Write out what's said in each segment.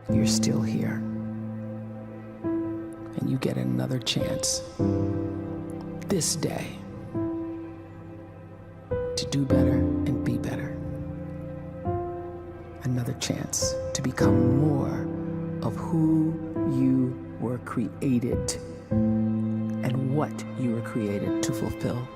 you're still here. And you get another chance this day to do better and be better. Another chance to become more of who you were created and what you were created to fulfill.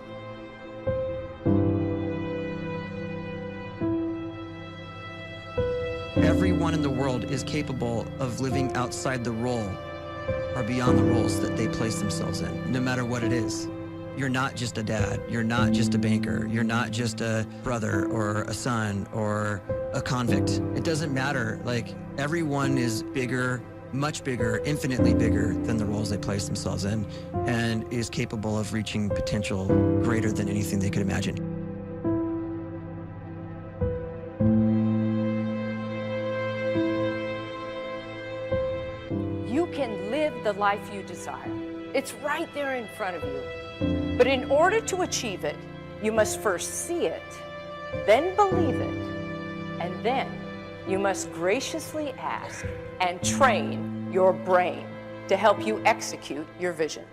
Everyone in the world is capable of living outside the role or beyond the roles that they place themselves in, no matter what it is. You're not just a dad, you're not just a banker, you're not just a brother or a son or a convict. It doesn't matter. Like, everyone is bigger, much bigger, infinitely bigger than the roles they place themselves in, and is capable of reaching potential greater than anything they could imagine. You can live the life you desire. It's right there in front of you. But in order to achieve it, you must first see it, then believe it, and then you must graciously ask and train your brain to help you execute your vision.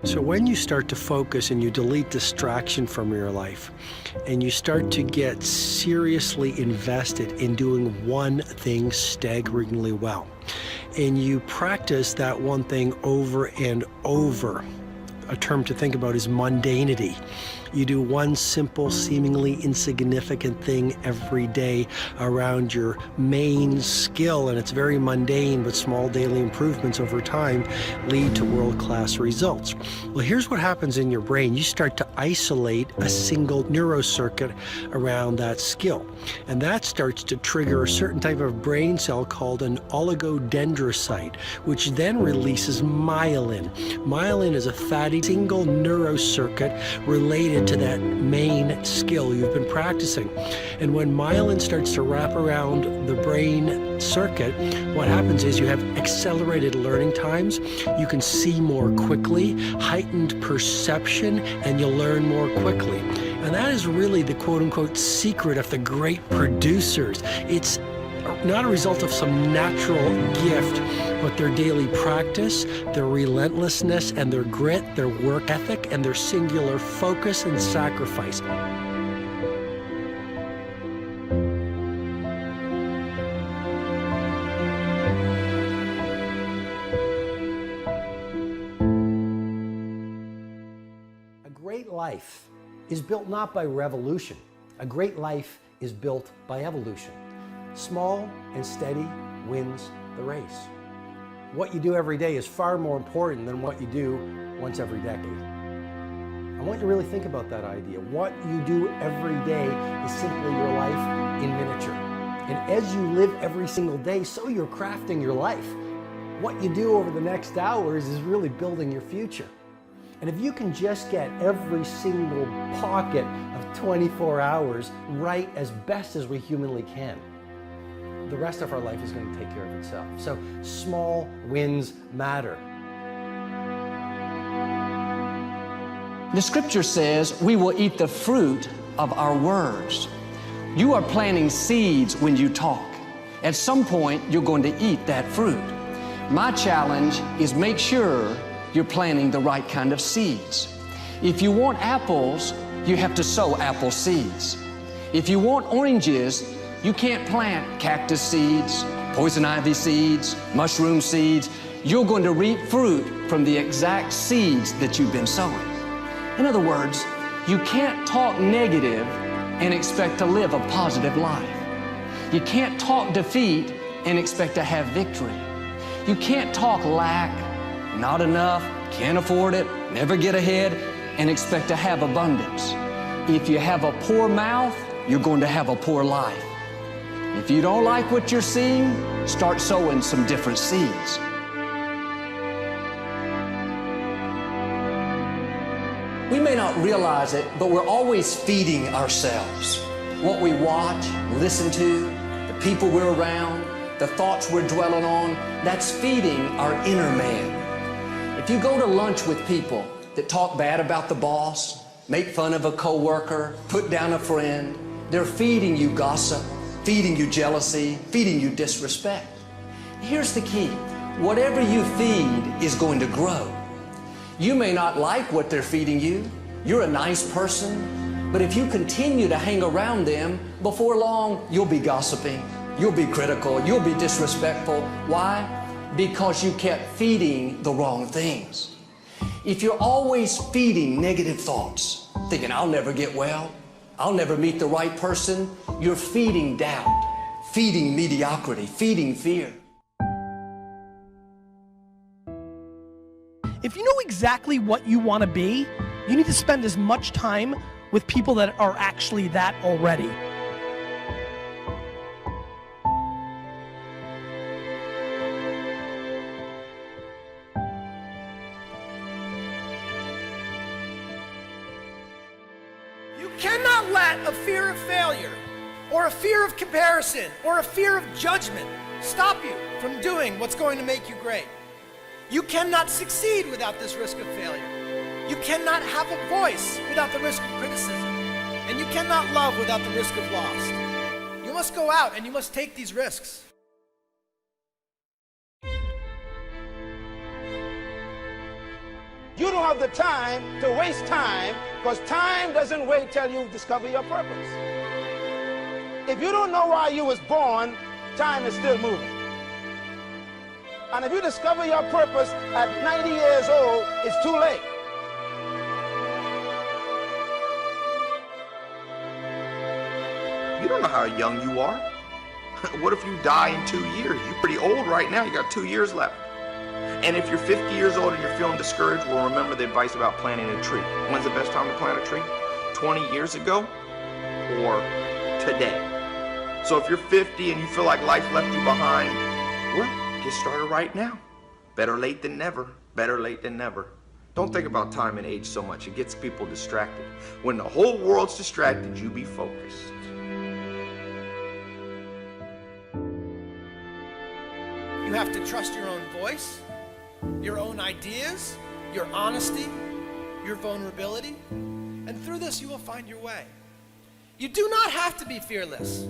So when you start to focus and you delete distraction from your life, and you start to get seriously invested in doing one thing staggeringly well, and you practice that one thing over and over, a term to think about is mundanity. You do one simple, seemingly insignificant thing every day around your main skill, and it's very mundane, but small daily improvements over time lead to world-class results. Well, here's what happens in your brain. You start to isolate a single neurocircuit around that skill, and that starts to trigger a certain type of brain cell called an oligodendrocyte, which then releases myelin. Myelin is a fatty single neurocircuit related to that main skill you've been practicing. And when myelin starts to wrap around the brain circuit, what happens is you have accelerated learning times, you can see more quickly, heightened perception, and you'll learn more quickly. And that is really the quote-unquote secret of the great producers. It's not a result of some natural gift, but their daily practice, their relentlessness and their grit, their work ethic, and their singular focus and sacrifice. A great life is built not by revolution. A great life is built by evolution. Small and steady wins the race. What you do every day is far more important than what you do once every decade. I want you to really think about that idea. What you do every day is simply your life in miniature. And as you live every single day, so you're crafting your life. What you do over the next hours is really building your future. And if you can just get every single pocket of 24 hours right as best as we humanly can, the rest of our life is going to take care of itself. So small wins matter. The scripture says we will eat the fruit of our words. You are planting seeds when you talk. At some point, you're going to eat that fruit. My challenge is make sure you're planting the right kind of seeds. If you want apples, you have to sow apple seeds. If you want oranges, you can't plant cactus seeds, poison ivy seeds, mushroom seeds. You're going to reap fruit from the exact seeds that you've been sowing. In other words, you can't talk negative and expect to live a positive life. You can't talk defeat and expect to have victory. You can't talk lack, not enough, can't afford it, never get ahead, and expect to have abundance. If you have a poor mouth, you're going to have a poor life. If you don't like what you're seeing, start sowing some different seeds. We may not realize it, but we're always feeding ourselves. What we watch, listen to, the people we're around, the thoughts we're dwelling on, that's feeding our inner man. If you go to lunch with people that talk bad about the boss, make fun of a coworker, put down a friend, They're feeding you gossip, feeding you jealousy, feeding you disrespect. Here's the key. Whatever you feed is going to grow. You may not like what they're feeding you. You're a nice person, but if you continue to hang around them, before long, you'll be gossiping, you'll be critical, you'll be disrespectful. Why? Because you kept feeding the wrong things. If you're always feeding negative thoughts, thinking, I'll never get well, I'll never meet the right person, you're feeding doubt, feeding mediocrity, feeding fear. If you know exactly what you want to be, you need to spend as much time with people that are actually that already. You cannot let a fear of failure, or a fear of comparison, or a fear of judgment stop you from doing what's going to make you great. You cannot succeed without this risk of failure. You cannot have a voice without the risk of criticism. And you cannot love without the risk of loss. You must go out and you must take these risks. You don't have the time to waste time, because time doesn't wait till you discover your purpose. If you don't know why you was born, time is still moving. And if you discover your purpose at 90 years old, it's too late. You don't know how young you are. What if you die in 2 years? You're pretty old right now. You got 2 years left. And if you're 50 years old and you're feeling discouraged, well, remember the advice about planting a tree. When's the best time to plant a tree? 20 years ago or today? So if you're 50 and you feel like life left you behind, well, get started right now. Better late than never. Better late than never. Don't think about time and age so much. It gets people distracted. When the whole world's distracted, you be focused. You have to trust your own voice, your own ideas, your honesty, your vulnerability, and through this you will find your way. You do not have to be fearless.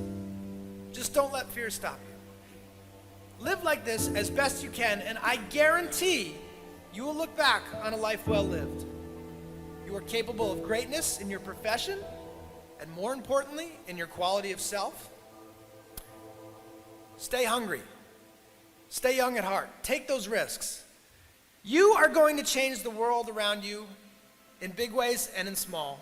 Just don't let fear stop you. Live like this as best you can, and I guarantee you will look back on a life well lived. You are capable of greatness in your profession, and more importantly, in your quality of self. Stay hungry. Stay young at heart. Take those risks. You are going to change the world around you in big ways and in small.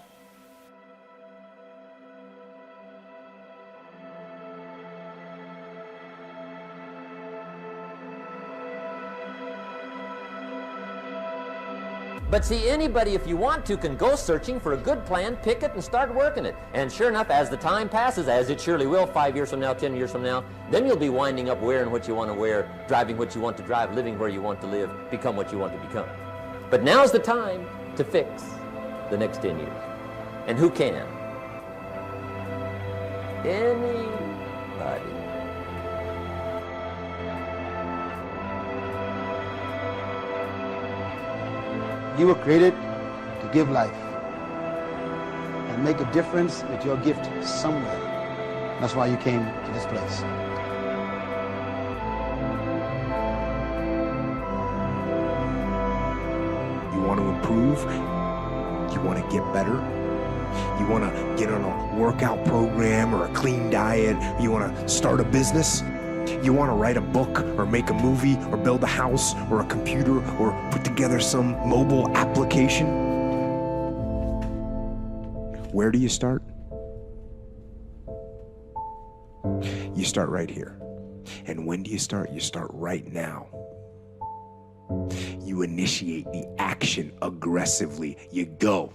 But see, anybody, if you want to, can go searching for a good plan, pick it, and start working it. And sure enough, as the time passes, as it surely will 5 years from now, 10 years from now, then you'll be winding up wearing what you want to wear, driving what you want to drive, living where you want to live, become what you want to become. But now's the time to fix the next 10 years. And who can? Anybody. You were created to give life and make a difference with your gift somewhere. That's why you came to this place. You want to improve? You want to get better? You want to get on a workout program or a clean diet? You want to start a business? You want to write a book or make a movie or build a house or a computer or put together some mobile application? Where do you start? You start right here. And when do you start? You start right now. You initiate the action aggressively. You go.